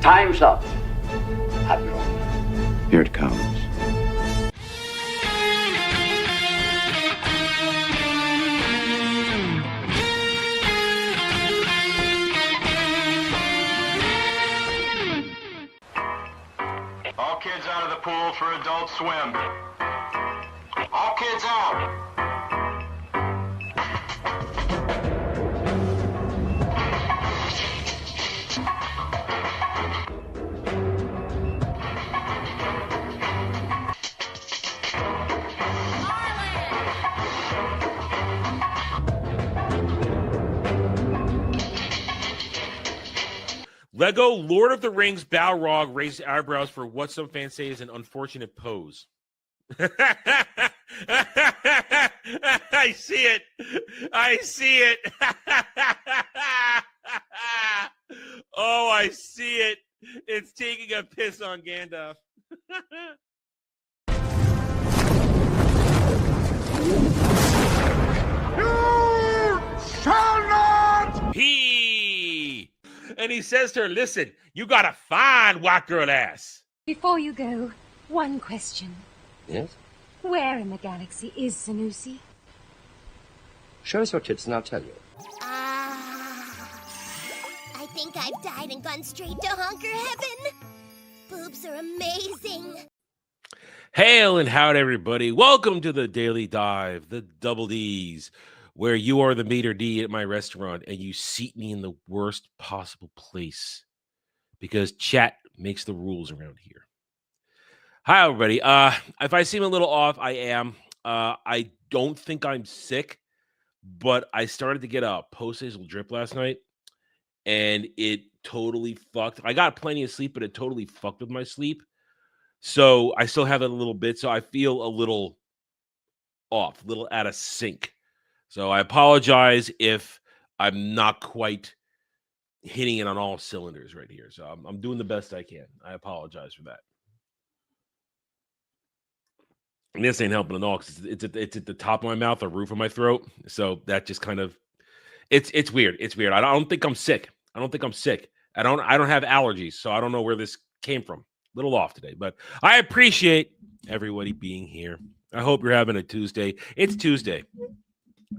Time's up, Admiral. Here it comes. All kids out of the pool for Adult Swim. All kids out. Lego Lord of the Rings Balrog raised eyebrows for what some fans say is an unfortunate pose. I see it. I see it. Oh, I see it. It's taking a piss on Gandalf. You shall not! And he says to her, listen, you got a fine white girl ass. Before you go, one question. Yes? Where in the galaxy is Sanusi? Show us your tits and I'll tell you. I think I've died and gone straight to honker heaven. Boobs are amazing. Hail and howdy, everybody. Welcome to the Daily Dive, the Double D's, where you are the maitre d' at my restaurant and you seat me in the worst possible place because chat makes the rules around here. Hi, everybody. If I seem a little off, I am. I don't think I'm sick, but I started to get a post-nasal drip last night, and it totally fucked. I got plenty of sleep, but it totally fucked with my sleep. So I still have it a little bit, so I feel a little off, a little out of sync. So I apologize if I'm not quite hitting it on all cylinders right here. So I'm doing the best I can. I apologize for that. And this ain't helping at all because it's at the top of my mouth, the roof of my throat. So that just kind of it's weird. It's weird. I don't think I'm sick. I don't have allergies, so I don't know where this came from. A little off today, but I appreciate everybody being here. I hope you're having a Tuesday. It's Tuesday.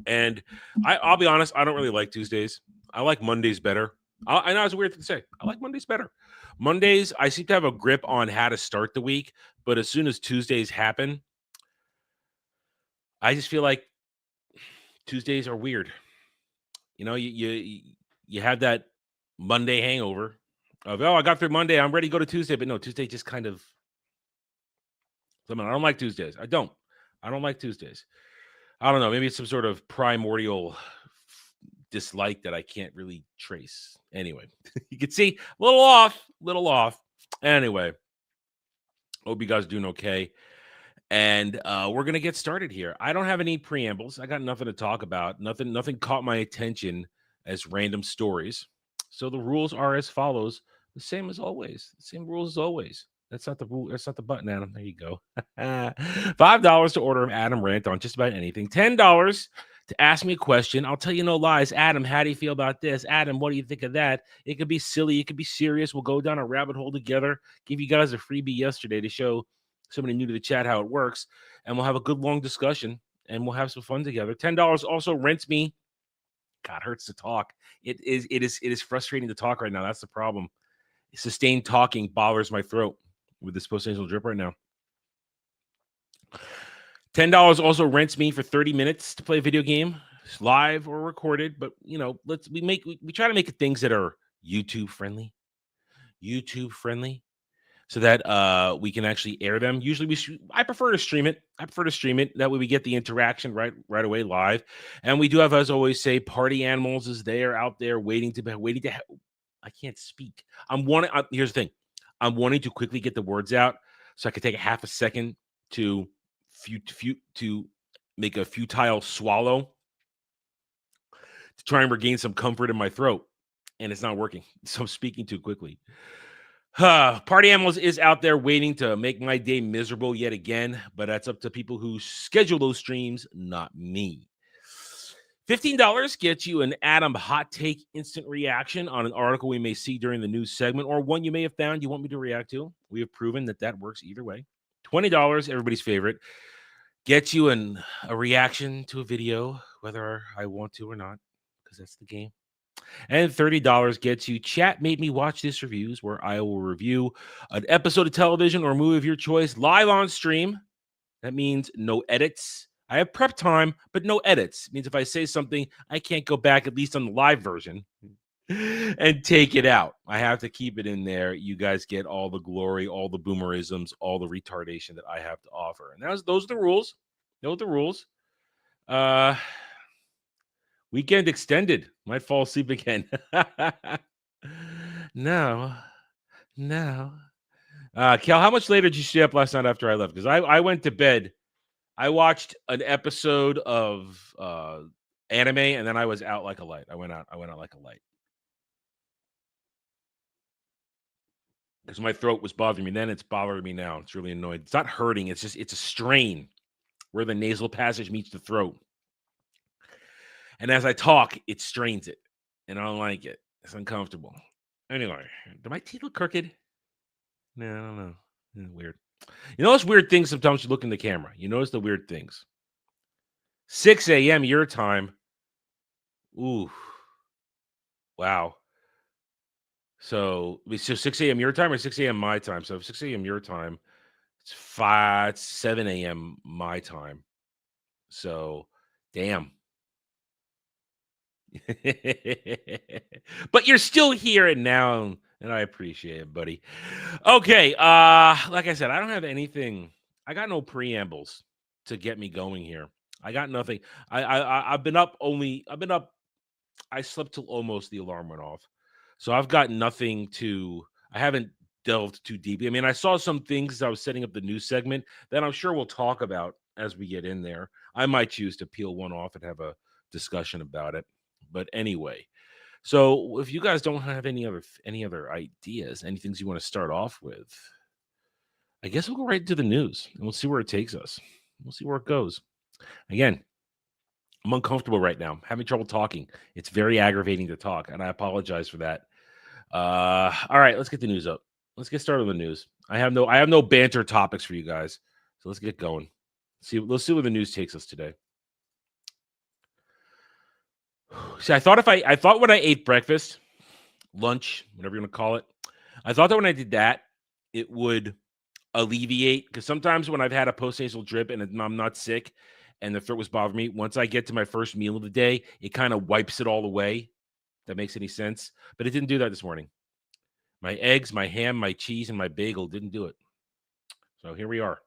And I'll be honest, I don't really like Tuesdays. I like Mondays better. I know it's a weird thing to say. I like Mondays better. Mondays, I seem to have a grip on how to start the week, but as soon as Tuesdays happen, I just feel like Tuesdays are weird. You know, you have that Monday hangover of, I got through Monday, I'm ready to go to Tuesday, but no, Tuesday just kind of, I don't like Tuesdays. I don't like Tuesdays. I don't know. Maybe it's some sort of primordial dislike that I can't really trace. Anyway, you can see a little off. Anyway, hope you guys are doing okay. And we're going to get started here. I don't have any preambles. I got nothing to talk about. Nothing caught my attention as random stories. So the rules are as follows. The same as always. The same rules as always. That's not the rule. That's not the button, Adam. There you go. $5 to order Adam rant on just about anything. $10 to ask me a question. I'll tell you no lies. Adam, how do you feel about this? Adam, what do you think of that? It could be silly. It could be serious. We'll go down a rabbit hole together. Give you guys a freebie yesterday to show somebody new to the chat how it works. And we'll have a good long discussion. And we'll have some fun together. $10 also rents me. God, hurts to talk. It is frustrating to talk right now. That's the problem. Sustained talking bothers my throat with this post-nasal drip right now. $10 also rents me for 30 minutes to play a video game, live or recorded. But you know, we try to make things that are YouTube friendly, so that we can actually air them. Usually, I prefer to stream it. That way, we get the interaction right away live. And we do have, as always, say, Party Animals is there out there waiting to. I can't speak. Here's the thing. I'm wanting to quickly get the words out so I could take a half a second to make a futile swallow to try and regain some comfort in my throat. And it's not working. So I'm speaking too quickly. Party Animals is out there waiting to make my day miserable yet again, but that's up to people who schedule those streams, not me. $15 gets you an Adam hot take instant reaction on an article we may see during the news segment or one you may have found you want me to react to. We have proven that works either way. $20, everybody's favorite, gets you a reaction to a video, whether I want to or not, because that's the game. And $30 gets you Chat Made Me Watch This Reviews, where I will review an episode of television or movie of your choice live on stream. That means no edits. I have prep time, but no edits. It means if I say something, I can't go back, at least on the live version, and take it out. I have to keep it in there. You guys get all the glory, all the boomerisms, all the retardation that I have to offer. And those are the rules. Those are the rules. Weekend extended. Might fall asleep again. No. Kel, how much later did you stay up last night after I left? Because I went to bed. I watched an episode of anime, and then I was out like a light. I went out like a light. Because my throat was bothering me then. It's bothering me now. It's really annoying. It's not hurting. It's a strain where the nasal passage meets the throat. And as I talk, it strains it. And I don't like it. It's uncomfortable. Anyway, do my teeth look crooked? No, I don't know. Weird. You notice weird things sometimes you look in the camera. You notice the weird things. 6 a.m. your time. Ooh. Wow. So 6 a.m. your time or 6 a.m. my time? So 6 a.m. your time, it's 7 a.m. my time. So, damn. But you're still here and now, and I appreciate it, buddy. Okay, like I said, I don't have anything. I got no preambles to get me going here. I got nothing. I've been up. I slept till almost the alarm went off, so I've got nothing to. I haven't delved too deep. I mean, I saw some things as I was setting up the news segment that I'm sure we'll talk about as we get in there. I might choose to peel one off and have a discussion about it. But anyway, so if you guys don't have any other ideas, any things you want to start off with, I guess we'll go right into the news and we'll see where it takes us. We'll see where it goes. Again, I'm uncomfortable right now. I'm having trouble talking. It's very aggravating to talk, and I apologize for that. All right, let's get the news up. Let's get started with the news. I have no banter topics for you guys, so let's get going. Let's see where the news takes us today. See, I thought when I ate breakfast, lunch, whatever you want to call it, I thought that when I did that, it would alleviate, because sometimes when I've had a postnasal drip and I'm not sick and the throat was bothering me, once I get to my first meal of the day, it kind of wipes it all away. If that makes any sense. But it didn't do that this morning. My eggs, my ham, my cheese, and my bagel didn't do it. So here we are.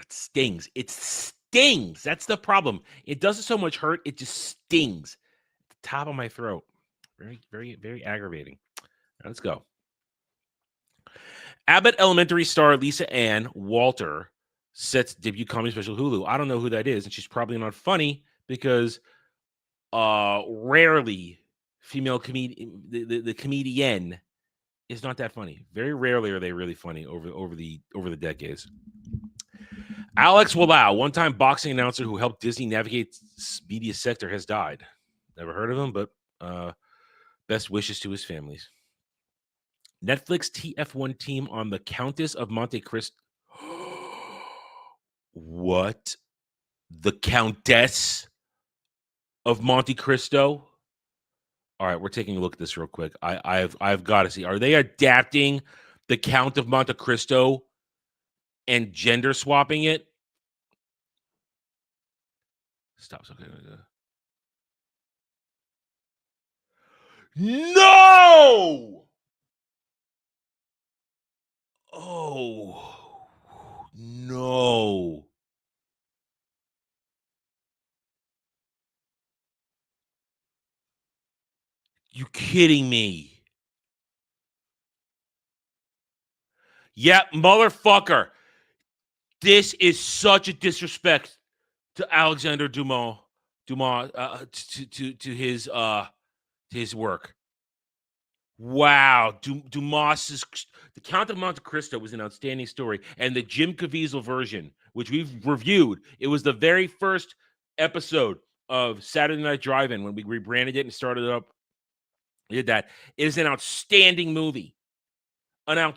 It stings. It stings. That's the problem. It doesn't so much hurt. It just stings at the top of my throat. Very, very, very aggravating. Now, let's go. Abbott Elementary star Lisa Ann Walter sets debut comedy special Hulu. I don't know who that is, and she's probably not funny because rarely female comedian, the comedian is not that funny. Very rarely are they really funny over the decades. Alex Wallau, one-time boxing announcer who helped Disney navigate media sector, has died. Never heard of him, but best wishes to his families. Netflix TF1 team on the Countess of Monte Cristo. What? The Countess of Monte Cristo? All right, we're taking a look at this real quick. I've got to see. Are they adapting the Count of Monte Cristo and gender swapping it? Stop. Okay. No! Oh, no. You kidding me? Yeah, motherfucker. This is such a disrespect to Alexander Dumas to his work. Wow, Dumas's The Count of Monte Cristo was an outstanding story, and the Jim Caviezel version, which we've reviewed, it was the very first episode of Saturday Night Drive-In when we rebranded it and started it up. We did that. It is an outstanding movie, and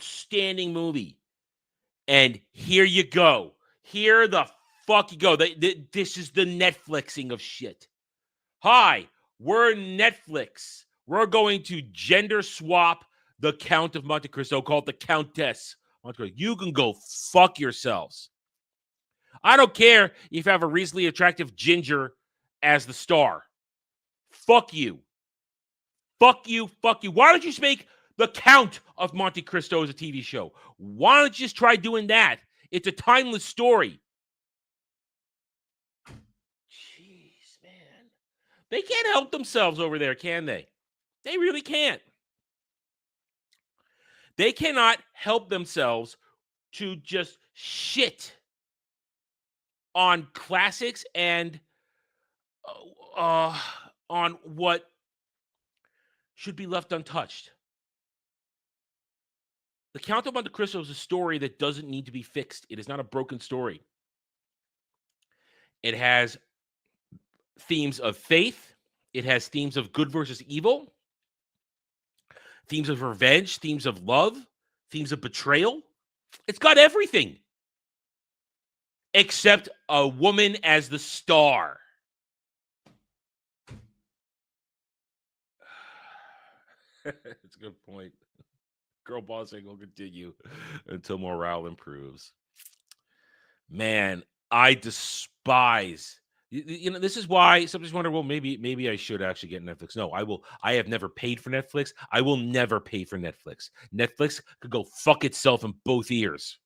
here you go. Here the fuck you go. This is the Netflixing of shit. Hi, we're Netflix. We're going to gender swap the Count of Monte Cristo, called the Countess Monte Cristo. You can go fuck yourselves. I don't care if you have a reasonably attractive ginger as the star. Fuck you. Fuck you. Fuck you. Why don't you just make the Count of Monte Cristo as a TV show? Why don't you just try doing that? It's a timeless story. Jeez, man. They can't help themselves over there, can they? They really can't. They cannot help themselves to just shit on classics and on what should be left untouched. The Count of Monte Cristo is a story that doesn't need to be fixed. It is not a broken story. It has themes of faith. It has themes of good versus evil. Themes of revenge, themes of love, themes of betrayal. It's got everything. Except a woman as the star. That's a good point. Girl bossing will continue until morale improves. Man, I despise. This is why somebody's wondering, well, maybe I should actually get Netflix. No, I will. I have never paid for Netflix. I will never pay for Netflix. Netflix could go fuck itself in both ears.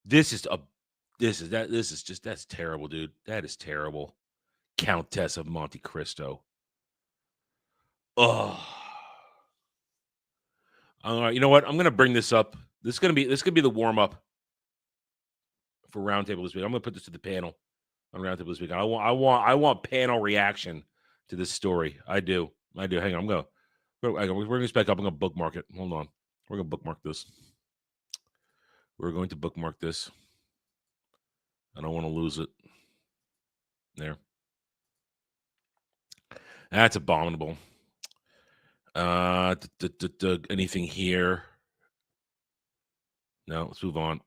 That's terrible, dude. That is terrible. Countess of Monte Cristo. Oh. All right, you know what? I'm gonna bring this up. This could be the warm up for Roundtable this week. I'm gonna put this to the panel on Roundtable this week. I want panel reaction to this story. I do. Hang on, we're gonna this back up. I'm gonna bookmark it. Hold on. We're gonna bookmark this. We're going to bookmark this. I don't want to lose it. There. That's abominable. Anything here? No, let's move on.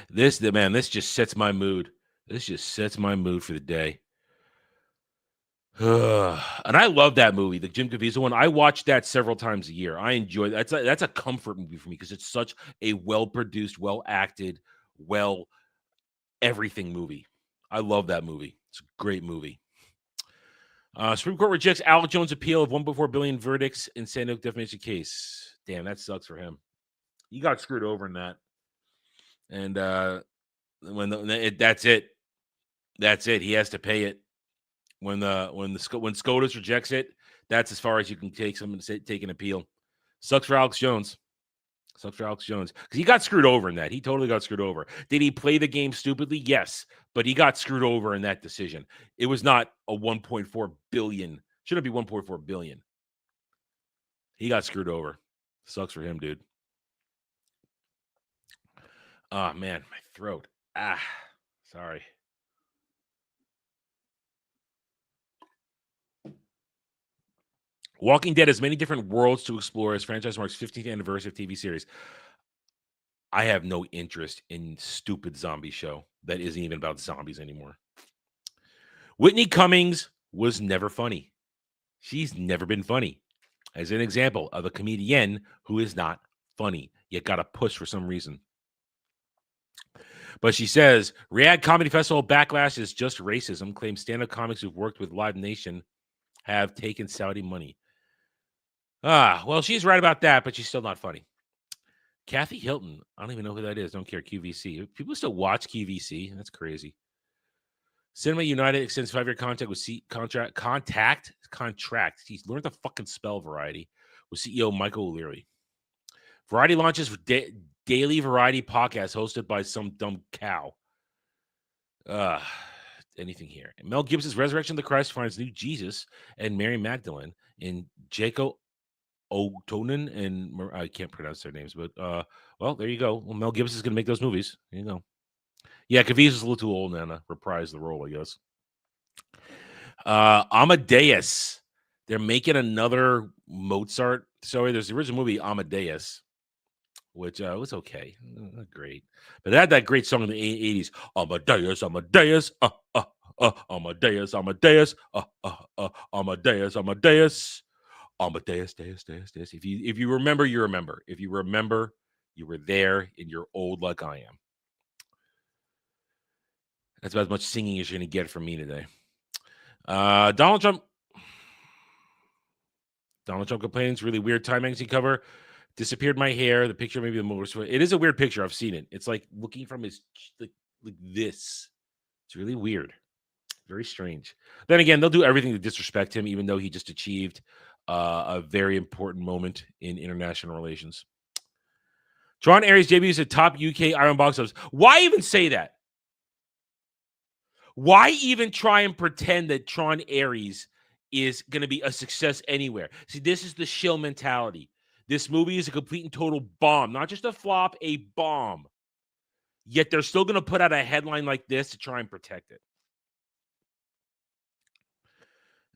This just sets my mood. This just sets my mood for the day. And I love that movie, the Jim Caviezel one. I watch that several times a year. I enjoy that. That's a comfort movie for me because it's such a well-produced, well-acted, everything movie. I love that movie. It's a great movie. Supreme Court rejects Alex Jones' appeal of $1.4 billion verdicts in Sandoz defamation case. Damn, that sucks for him. He got screwed over in that. And that's it. That's it. He has to pay it. When SCOTUS rejects it, that's as far as you can take someone to take an appeal. Sucks for Alex Jones. Because he got screwed over in that. He totally got screwed over. Did he play the game stupidly? Yes. But he got screwed over in that decision. It was not a $1.4 billion. Shouldn't be $1.4 billion. He got screwed over. Sucks for him, dude. Oh, man. My throat. Sorry. Walking Dead has many different worlds to explore as franchise marks 15th anniversary of TV series. I have no interest in stupid zombie show that isn't even about zombies anymore. Whitney Cummings was never funny. She's never been funny. As an example of a comedian who is not funny, yet got a push for some reason. But she says, Riyadh Comedy Festival backlash is just racism, claims stand-up comics who've worked with Live Nation have taken Saudi money. Well, she's right about that, but she's still not funny. Kathy Hilton. I don't even know who that is. Don't care. QVC. People still watch QVC. That's crazy. Cinema United extends 5-year contract with contract. He's learned to fucking spell Variety with CEO Michael O'Leary. Variety launches daily Variety podcast hosted by some dumb cow. anything here. Mel Gibson's Resurrection of the Christ finds new Jesus and Mary Magdalene in Jacob Otonin and I can't pronounce their names, but well, there you go. Well, Mel Gibson's going to make those movies. There you go. Yeah, Caviezel's a little too old now to reprise the role, I guess. Amadeus. They're making another Mozart story. There's the original movie Amadeus, which was okay, not great, but it had that great song in the 80s. Amadeus, Amadeus, Amadeus, Amadeus, Amadeus, Amadeus, Amadeus, Deus, Deus, Deus. If you remember, you remember. If you remember, you were there, and you're old like I am. That's about as much singing as you're going to get from me today. Donald Trump complains. Really weird Time magazine cover. Disappeared my hair. The picture, maybe the most. It is a weird picture. I've seen it. It's like looking from his like this. It's really weird. Very strange. Then again, they'll do everything to disrespect him, even though he just achieved a very important moment in international relations. Tron Ares debuts at top UK Iron box office. Why even say that? Why even try and pretend that Tron Ares is going to be a success anywhere? See, this is the shill mentality. This movie is a complete and total bomb, not just a flop, a bomb. Yet they're still going to put out a headline like this to try and protect it.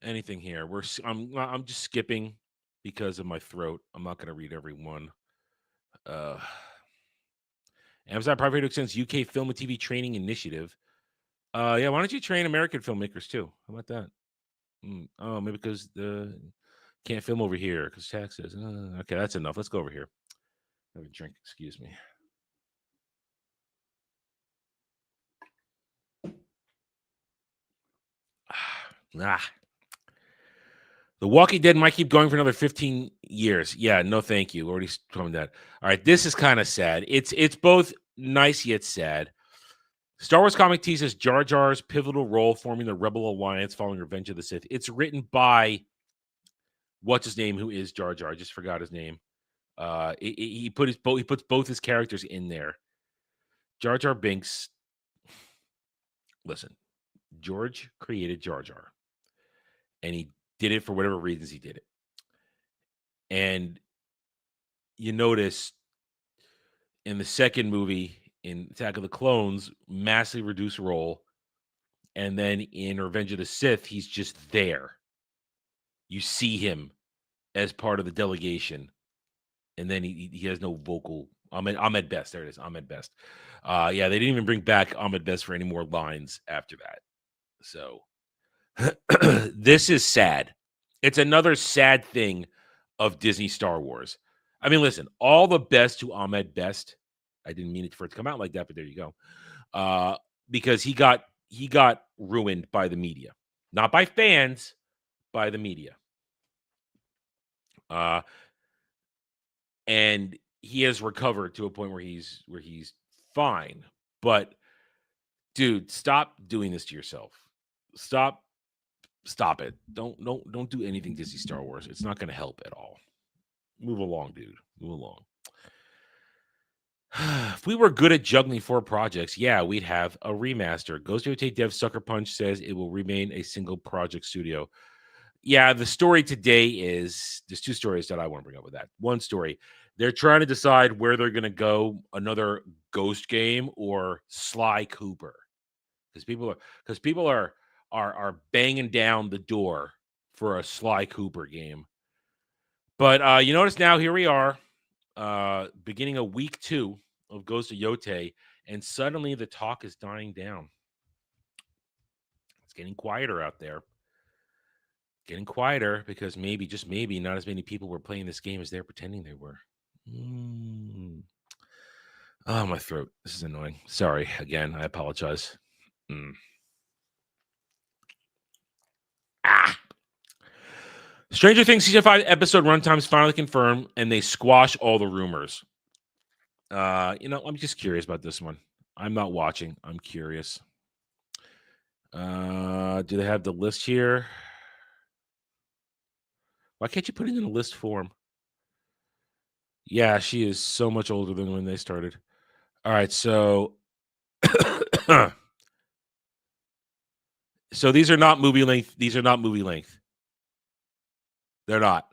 Anything here? I'm just skipping because of my throat. I'm not going to read every one. Amazon Prime Video extends UK Film and TV Training Initiative. Yeah, why don't you train American filmmakers too? How about that? Oh, maybe because the can't film over here because taxes. Okay, that's enough. Let's go over here. Have a drink. Excuse me. The Walking Dead might keep going for another 15 years. Yeah, no, thank you. Already told me that. All right, this is kind of sad. It's both nice yet sad. Star Wars comic teases Jar Jar's pivotal role forming the Rebel Alliance following Revenge of the Sith. It's written by what's his name, who is Jar Jar. I just forgot his name. He puts both his characters in there. Jar Jar Binks. Listen, George created Jar Jar, and he did it for whatever reasons he did it. And you notice in the second movie, in Attack of the Clones, massively reduced role. And then in Revenge of the Sith, he's just there. You see him as part of the delegation. And then he has no vocal. Ahmed Best. There it is. Ahmed Best. Yeah, they didn't even bring back Ahmed Best for any more lines after that. So this is sad. It's another sad thing of Disney Star Wars. I mean, listen, all the best to Ahmed Best. I didn't mean it for it to come out like that, but there you go. Because he got ruined by the media, not by fans, by the media. And he has recovered to a point where he's fine. But dude, stop doing this to yourself. Stop it. Don't do anything Disney Star Wars. It's not going to help at all. Move along, dude. Move along. If we were good at juggling 4 projects, yeah, we'd have a remaster. Ghost Rotate Dev Sucker Punch says it will remain a single project studio. Yeah, the story today is there's 2 stories that I want to bring up with that. One story, they're trying to decide where they're going to go, another Ghost game or Sly Cooper, because people are banging down the door for a Sly Cooper game. But you notice now here we are, beginning of week 2 of Ghost of Yote, and suddenly the talk is dying down. It's getting quieter out there. Getting quieter because maybe, just maybe, not as many people were playing this game as they're pretending they were. Oh, my throat. This is annoying. Sorry. Again, I apologize. Stranger Things Season 5 episode runtimes finally confirmed, and they squash all the rumors. I'm just curious about this one. I'm not watching. I'm curious. Do they have the list here? Why can't you put it in a list form? Yeah, she is so much older than when they started. All right, so So these are not movie length. These are not movie length. They're not.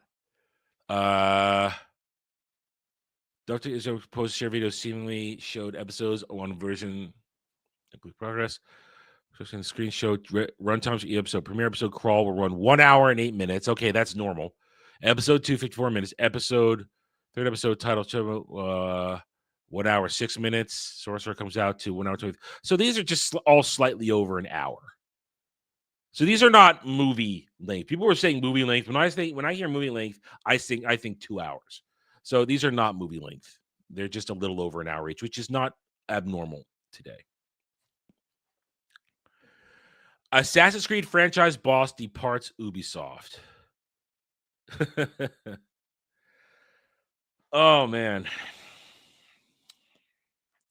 Dr. Israel post share video seemingly showed episodes of one version in progress. So the screen showed runtimes for each episode. Premiere episode crawl will run 1 hour and 8 minutes. Okay, that's normal. Episode 2, 54 minutes. Third episode title 1 hour 6 minutes. Sorcerer comes out to 1 hour 20. So these are just all slightly over an hour. So these are not movie length. People were saying movie length. When I hear movie length, I think 2 hours. So these are not movie length. They're just a little over an hour each, which is not abnormal today. Assassin's Creed franchise boss departs Ubisoft. Oh man,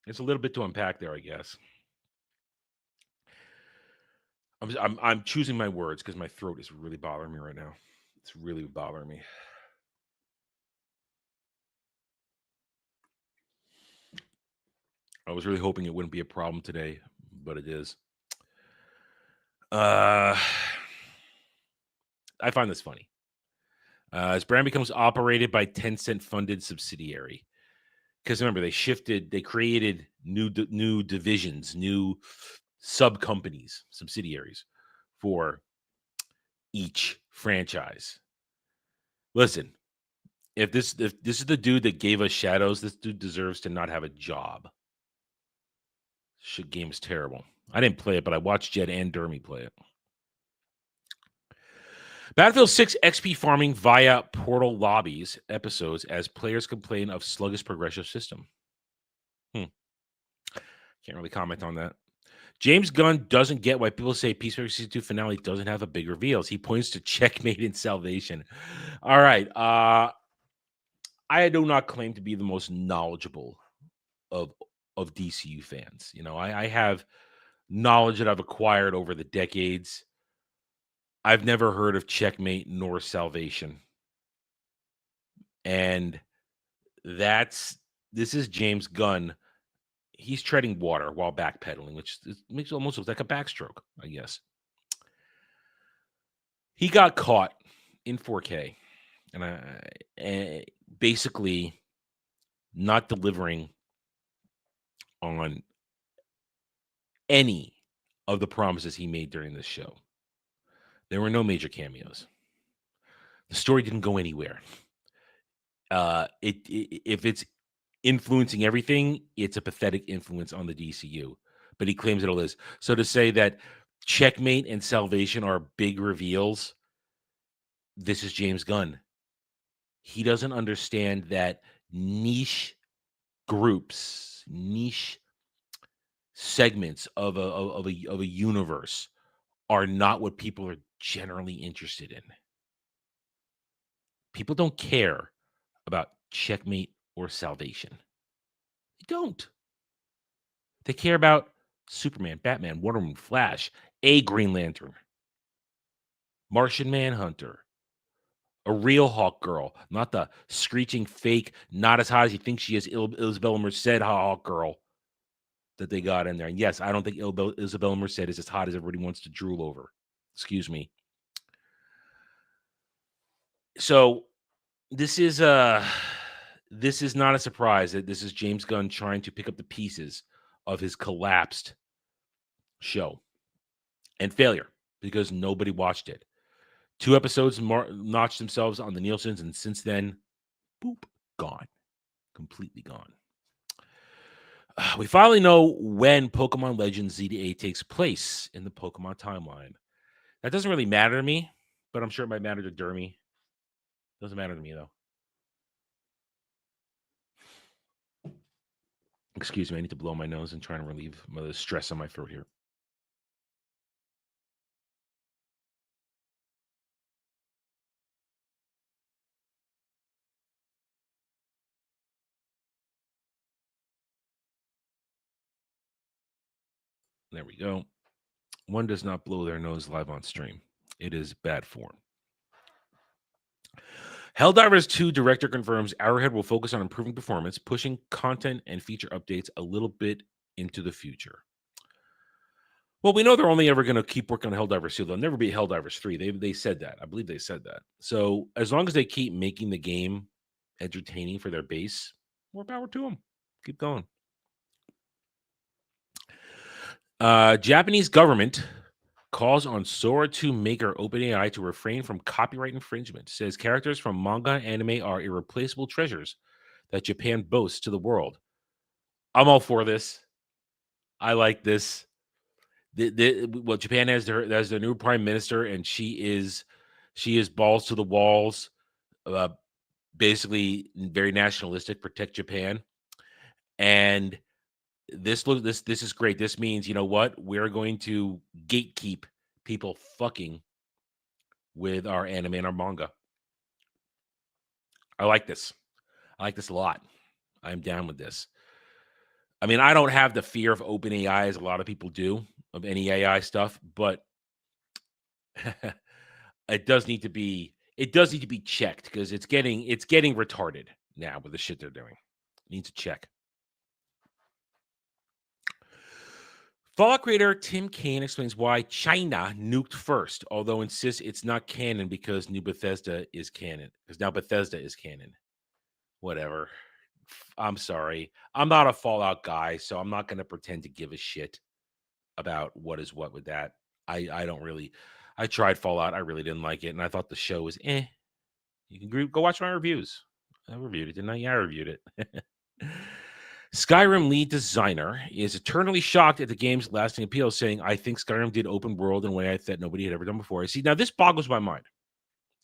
it's a little bit to unpack there, I guess. I'm choosing my words because my throat is really bothering me right now. It's really bothering me. I was really hoping it wouldn't be a problem today, but it is. I find this funny. As brand becomes operated by Tencent funded subsidiary. Because remember, they created new divisions, new sub companies, subsidiaries for each franchise. Listen, if this is the dude that gave us Shadows, this dude deserves to not have a job. Shit game is terrible. I didn't play it, but I watched Jed and Dermy play it. Battlefield 6 XP farming via portal lobbies episodes as players complain of sluggish progressive system. Can't really comment on that. James Gunn doesn't get why people say Peacemaker Season 2 finale doesn't have a big reveals. He points to Checkmate and Salvation. All right. I do not claim to be the most knowledgeable of DCU fans. You know, I have knowledge that I've acquired over the decades. I've never heard of Checkmate nor Salvation. And this is James Gunn. He's treading water while backpedaling, which makes it almost look like a backstroke, I guess. He got caught in 4K and basically not delivering on any of the promises he made during this show. There were no major cameos. The story didn't go anywhere. If it's influencing everything, it's a pathetic influence on the DCU. But he claims it all is. So to say that Checkmate and Salvation are big reveals, this is James Gunn. He doesn't understand that niche groups, niche segments of a universe are not what people are generally interested in. People don't care about Checkmate or Salvation. They don't. They care about Superman, Batman, Wonder Woman, Flash, a Green Lantern, Martian Manhunter, a real Hawk Girl, not the screeching fake, not as hot as you think she is, Isabella Merced Hawk Girl that they got in there. And yes, I don't think Isabella Merced is as hot as everybody wants to drool over. Excuse me. So this is not a surprise that this is James Gunn trying to pick up the pieces of his collapsed show and failure because nobody watched it. 2 episodes notched themselves on the Nielsen's, and since then, boop, gone. Completely gone. We finally know when Pokemon Legends Z-A takes place in the Pokemon timeline. That doesn't really matter to me, but I'm sure it might matter to Dermy. Doesn't matter to me, though. Excuse me, I need to blow my nose and try and relieve the stress on my throat here. There we go. One does not blow their nose live on stream. It is bad form. Helldivers 2 director confirms Arrowhead will focus on improving performance, pushing content and feature updates a little bit into the future. Well, we know they're only ever going to keep working on Helldivers 2. They'll never be Helldivers 3. They said that. I believe they said that. So as long as they keep making the game entertaining for their base, more power to them. Keep going. Japanese government calls on Sora 2 maker OpenAI to refrain from copyright infringement. Says characters from manga and anime are irreplaceable treasures that Japan boasts to the world. I'm all for this. I like this. Well, Japan has their new prime minister, and she is balls to the walls, basically very nationalistic, protect Japan, and this is great. This means, you know what, we're going to gatekeep people fucking with our anime and our manga. I like this. I like this a lot. I'm down with this. I mean, I don't have the fear of OpenAI as a lot of people do of any AI stuff, but it does need to be checked because it's getting retarded now with the shit they're doing. It needs a check. Fallout creator Tim Kaine explains why China nuked first, although insists it's not canon because New Bethesda is canon. Because now Bethesda is canon. Whatever. I'm sorry. I'm not a Fallout guy, so I'm not going to pretend to give a shit about what is what with that. I don't really. I tried Fallout. I really didn't like it, and I thought the show was eh. You can go watch my reviews. I reviewed it, didn't I? Yeah, I reviewed it. Skyrim lead designer is eternally shocked at the game's lasting appeal, saying, I think Skyrim did open world in a way that nobody had ever done before. See, now this boggles my mind.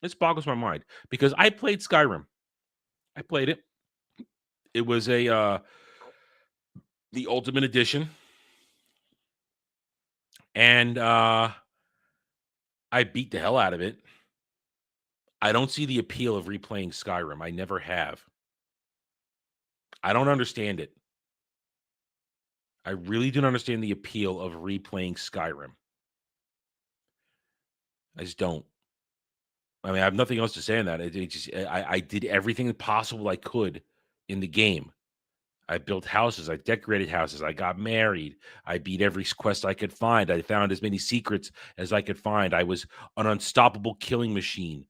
This boggles my mind because I played Skyrim. I played it. It was the Ultimate Edition. And I beat the hell out of it. I don't see the appeal of replaying Skyrim. I never have. I don't understand it. I really don't understand the appeal of replaying Skyrim. I just don't. I mean, I have nothing else to say on that. I did everything possible I could in the game. I built houses. I decorated houses. I got married. I beat every quest I could find. I found as many secrets as I could find. I was an unstoppable killing machine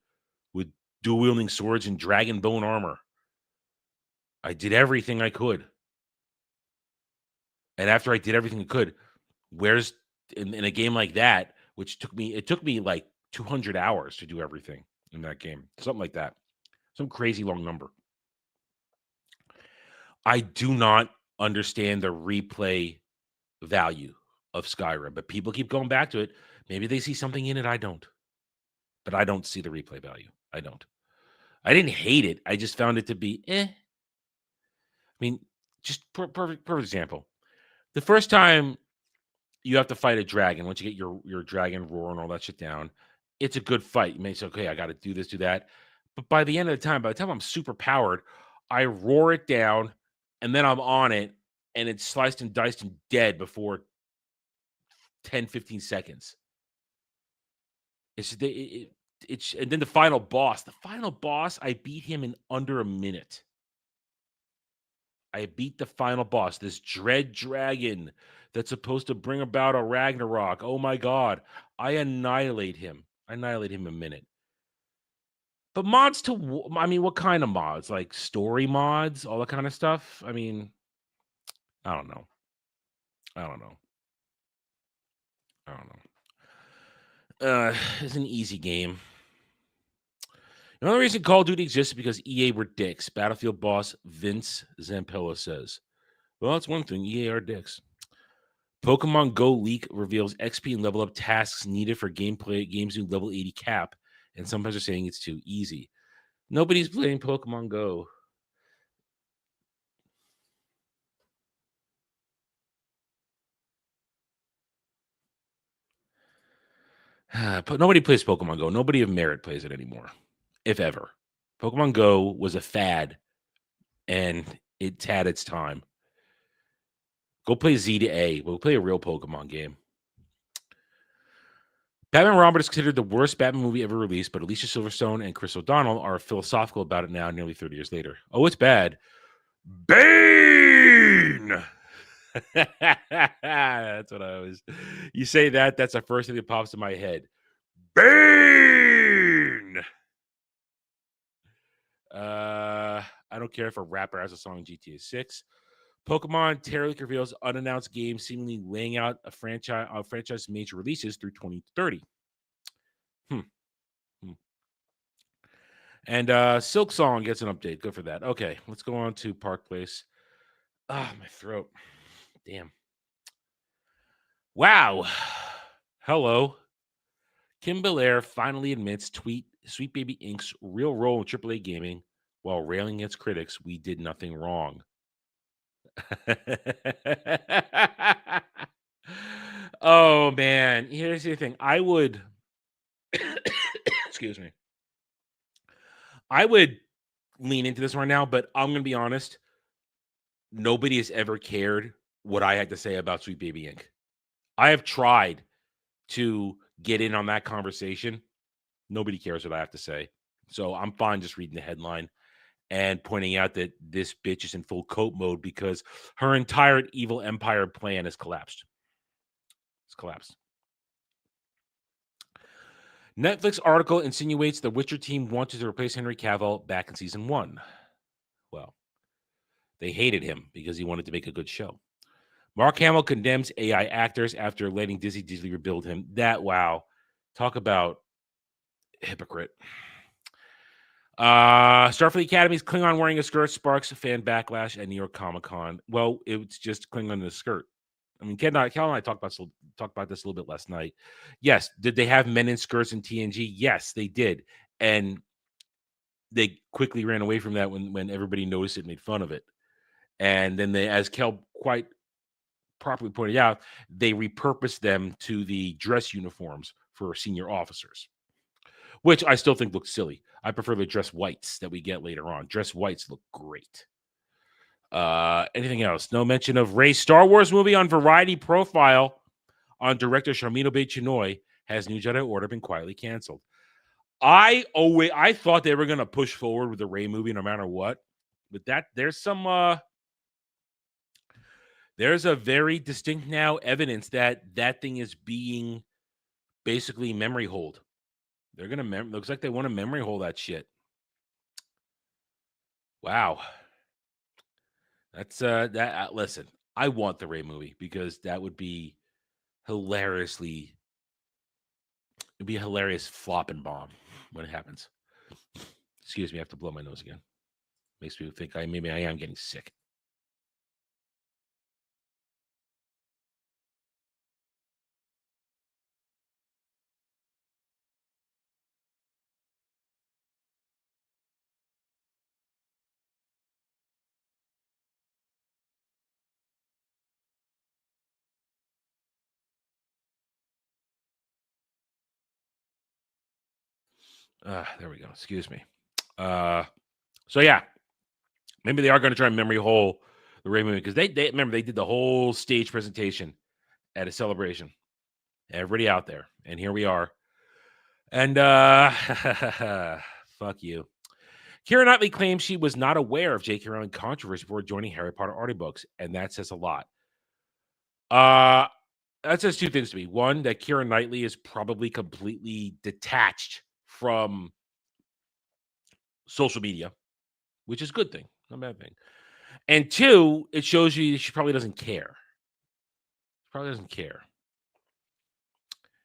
with dual-wielding swords and dragon bone armor. I did everything I could. And after I did everything I could, where's in a game like that, which took me like 200 hours to do everything in that game. Something like that. Some crazy long number. I do not understand the replay value of Skyrim, but people keep going back to it. Maybe they see something in it I don't. But I don't see the replay value. I don't. I didn't hate it. I just found it to be I mean, just perfect example. The first time you have to fight a dragon, once you get your dragon roar and all that shit down, it's a good fight. You may say, okay, I got to do this, do that. But by the end of the time, I'm super powered, I roar it down, and then I'm on it, and it's sliced and diced and dead before 10, 15 seconds. It's and then the final boss. The final boss, I beat him in under a minute. I beat the final boss, this dread dragon that's supposed to bring about a Ragnarok. Oh my God. I annihilate him. In a minute. But mods what kind of mods? Like story mods, all that kind of stuff? I mean, I don't know. It's an easy game. The only reason Call of Duty exists is because EA were dicks. Battlefield boss Vince Zampella says. Well, that's one thing. EA are dicks. Pokemon Go leak reveals XP and level up tasks needed for gameplay games new level 80 cap, and sometimes they're saying it's too easy. Nobody's playing Pokemon Go. But nobody plays Pokemon Go. Nobody of merit plays it anymore, if ever. Pokemon Go was a fad, and it's had its time. Go play Z to A. We'll play a real Pokemon game. Batman Robert is considered the worst Batman movie ever released, but Alicia Silverstone and Chris O'Donnell are philosophical about it now, nearly 30 years later. Oh, it's bad. Bane! That's what I always. You say that. That's the first thing that pops in my head. Bane. I don't care if a rapper has a song in GTA 6. Pokemon Terra Lake reveals unannounced game seemingly laying out a franchise major releases through 2030. And Silk Song gets an update. Good for that. Okay, let's go on to Park Place. Ah, my throat. Damn. Wow. Hello. Kim Belair finally admits Sweet Baby Inc.'s real role in AAA gaming while railing its critics. We did nothing wrong. Oh, man. Here's the thing. I would, excuse me. I would lean into this right now, but I'm going to be honest. Nobody has ever cared what I had to say about Sweet Baby Inc. I have tried to get in on that conversation. Nobody cares what I have to say. So I'm fine just reading the headline and pointing out that this bitch is in full cope mode because her entire evil empire plan has collapsed. It's collapsed. Netflix article insinuates the Witcher team wanted to replace Henry Cavill back in season 1. Well, they hated him because he wanted to make a good show. Mark Hamill condemns AI actors after letting Disney digitally rebuild him. Wow. Talk about hypocrite. Starfleet Academy's Klingon wearing a skirt sparks fan backlash at New York Comic Con. Well, it's just Klingon in a skirt. I mean, Kel and I talked about this a little bit last night. Yes, did they have men in skirts in TNG? Yes, they did, and they quickly ran away from that when everybody noticed it and made fun of it. And then they, as Kel quite properly pointed out, they repurposed them to the dress uniforms for senior officers, which I still think looks silly. I prefer the dress whites that we get later on. Dress whites look great. Anything else? No mention of Ray's Star Wars movie on Variety profile on director Sharmeen Obaid-Chinoy. Has New Jedi Order been quietly canceled? I thought they were going to push forward with the Rey movie no matter what. But there's a very distinct now evidence that thing is being basically memory hold. They're going to looks like they want to memory hold that shit. Wow. That's listen, I want the Rey movie because that would be it'd be a hilarious flop and bomb when it happens. Excuse me, I have to blow my nose again. Makes me think maybe I am getting sick. There we go. Excuse me. So yeah, maybe they are going to try and memory hole the Rey movie because they remember they did the whole stage presentation at a celebration. Everybody out there, and here we are. And fuck you. Keira Knightley claims she was not aware of J.K. Rowling controversy before joining Harry Potter audiobooks, and that says a lot. That says two things to me. One, that Keira Knightley is probably completely detached from social media, which is a good thing, not a bad thing. And two, it shows you she probably doesn't care. Probably doesn't care.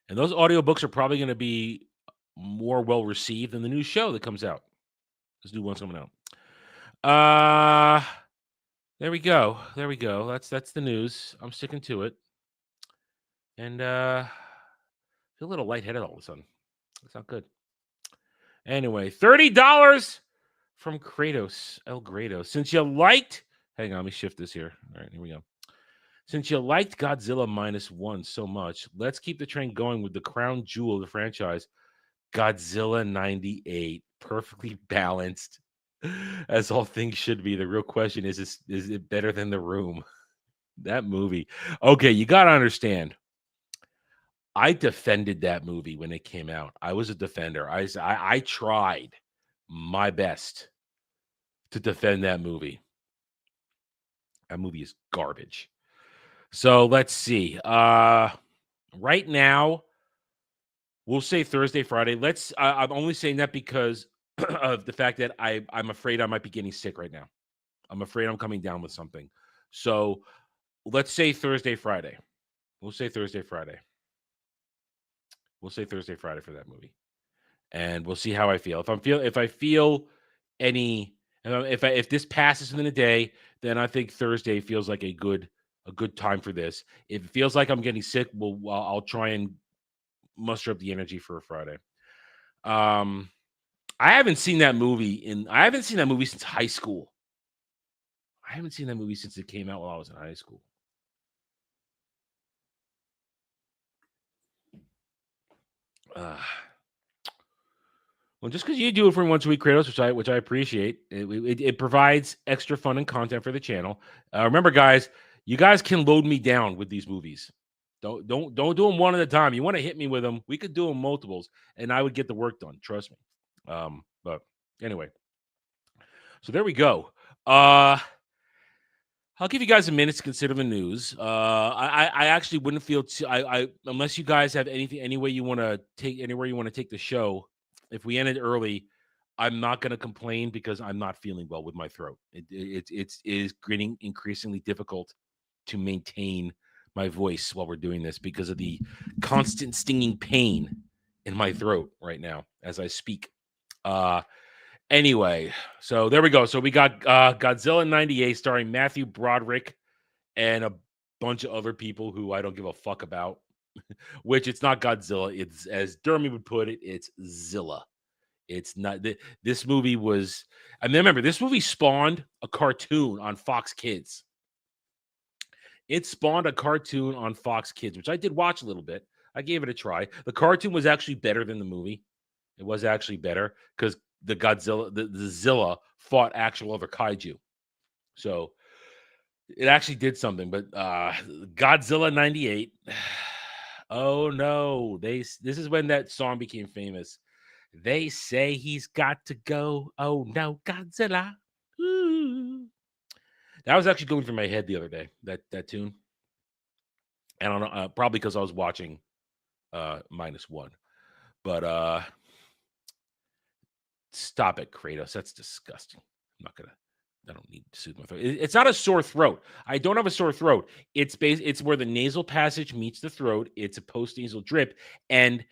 And those audiobooks are probably going to be more well received than the new show that comes out. This new one's coming out. There we go. That's the news. I'm sticking to it. And feel a little lightheaded all of a sudden. That's not good. Anyway, $30 from Kratos El Grado. Since you liked, hang on, let me shift this here. All right, here we go. Since you liked Godzilla -1 so much, let's keep the train going with the crown jewel of the franchise, Godzilla 98. Perfectly balanced, as all things should be. The real question is it better than The Room? That movie. Okay, you got to understand. I defended that movie when it came out. I was a defender. I tried my best to defend that movie. That movie is garbage. So let's see. Right now, we'll say Thursday, Friday. I'm only saying that because of the fact that I'm afraid I might be getting sick right now. I'm afraid I'm coming down with something. So let's say Thursday, Friday. We'll say Thursday, Friday. We'll say Thursday, Friday for that movie, and we'll see how I feel. If I feel any, if this passes within a day, then I think Thursday feels like a good time for this. If it feels like I'm getting sick, I'll try and muster up the energy for a Friday. I haven't seen that movie since high school. I haven't seen that movie since it came out while I was in high school. Well, just because you do it for once a week, Kratos, which I appreciate, it provides extra fun and content for the channel. Remember, guys, you guys can load me down with these movies. Don't do them one at a time. You want to hit me with them, we could do them multiples, and I would get the work done. Trust me. But anyway, so there we go. I'll give you guys a minute to consider the news. I actually wouldn't feel unless you guys have anywhere you want to take the show. If we ended early, I'm not going to complain because I'm not feeling well with my throat. It is getting increasingly difficult to maintain my voice while we're doing this because of the constant stinging pain in my throat right now as I speak. Anyway, so there we go. So we got Godzilla 98 starring Matthew Broderick and a bunch of other people who I don't give a fuck about, which it's not Godzilla. It's, as Dermy would put it, it's Zilla. It's not. This movie was, I mean, remember, this movie spawned a cartoon on Fox Kids. It spawned a cartoon on Fox Kids, which I did watch a little bit. I gave it a try. The cartoon was actually better than the movie. It was actually better because the Godzilla, the Zilla fought actual other kaiju. So it actually did something. But Godzilla 98. Oh no. This is when that song became famous. They say he's got to go. Oh no, Godzilla. Ooh. That was actually going through my head the other day, that tune. I don't know, probably because I was watching -1. But stop it, Kratos. That's disgusting. I don't need to soothe my throat. It's not a sore throat. I don't have a sore throat. It's where the nasal passage meets the throat. It's a post-nasal drip, and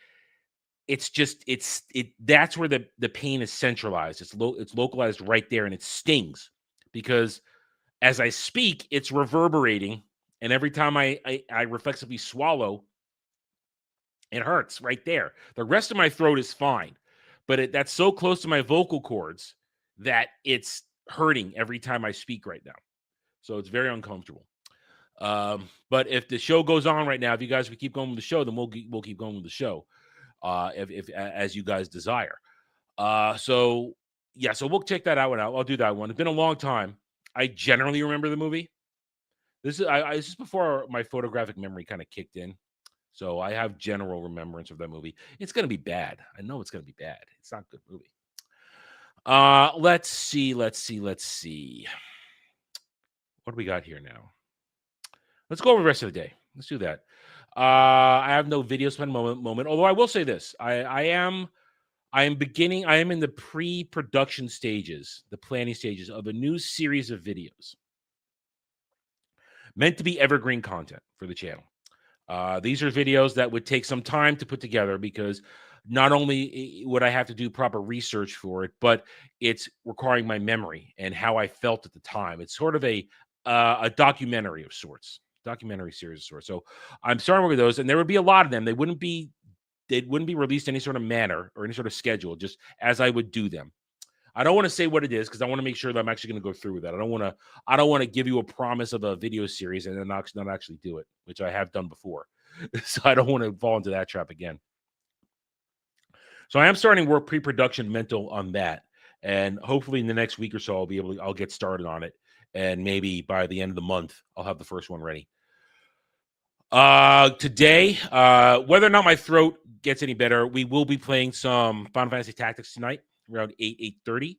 that's where the pain is centralized. It's localized right there, and it stings because as I speak, it's reverberating, and every time I reflexively swallow, it hurts right there. The rest of my throat is fine, but that's so close to my vocal cords that it's hurting every time I speak right now. So it's very uncomfortable. But if the show goes on right now, if you guys would keep going with the show, then we'll keep going with the show. If as you guys desire. So we'll check that out. I'll do that one. It's been a long time. I generally remember the movie. This is before my photographic memory kind of kicked in. So I have general remembrance of that movie. It's going to be bad. I know it's going to be bad. It's not a good movie. Let's see. What do we got here now? Let's go over the rest of the day. Let's do that. I have no video spend moment. Although I will say this, I am in the pre-production stages, the planning stages of a new series of videos meant to be evergreen content for the channel. These are videos that would take some time to put together because not only would I have to do proper research for it, but it's requiring my memory and how I felt at the time. It's sort of a documentary of sorts. Documentary series of sorts. So I'm starting with those, and there would be a lot of them. They wouldn't be released in any sort of manner or any sort of schedule, just as I would do them. I don't want to say what it is because I want to make sure that I'm actually going to go through with that. I don't want to give you a promise of a video series and then not actually do it, which I have done before. So I don't want to fall into that trap again. So I am starting work pre-production mental on that, and hopefully in the next week or so I'll get started on it. And maybe by the end of the month, I'll have the first one ready. Today, whether or not my throat gets any better, we will be playing some Final Fantasy Tactics tonight around 8:30.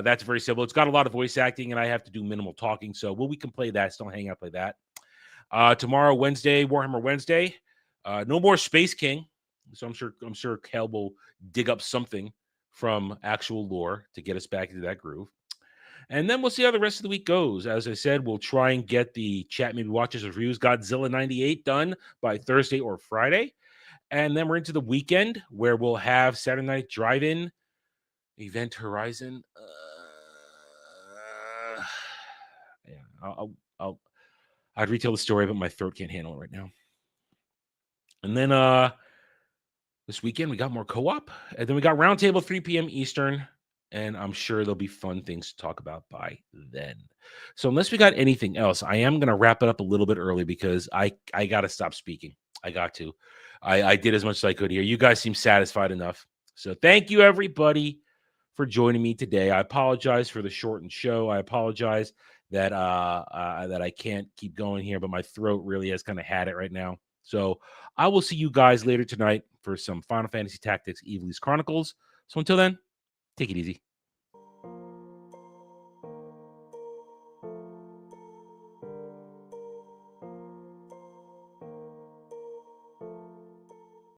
That's very simple. It's got a lot of voice acting, and I have to do minimal talking. So we can play that. Still hang out, play that. Tomorrow, Wednesday, Warhammer Wednesday. No more Space King. So I'm sure Kel will dig up something from actual lore to get us back into that groove. And then we'll see how the rest of the week goes. As I said, we'll try and get the Chat Maybe Watches Reviews Godzilla 98 done by Thursday or Friday. And then we're into the weekend where we'll have Saturday Night Drive-In, Event Horizon. I'd retell the story, but my throat can't handle it right now. And then this weekend we got more co-op, and then we got Roundtable 3 p.m. Eastern, and I'm sure there'll be fun things to talk about by then. So unless we got anything else, I am going to wrap it up a little bit early because I got to stop speaking. I got to. I did as much as I could here. You guys seem satisfied enough. So thank you, everybody, for joining me today. I apologize for the shortened show. I apologize that that I can't keep going here, but my throat really has kind of had it right now. So I will see you guys later tonight for some Final Fantasy Tactics Evil's Chronicles. So until then, take it easy.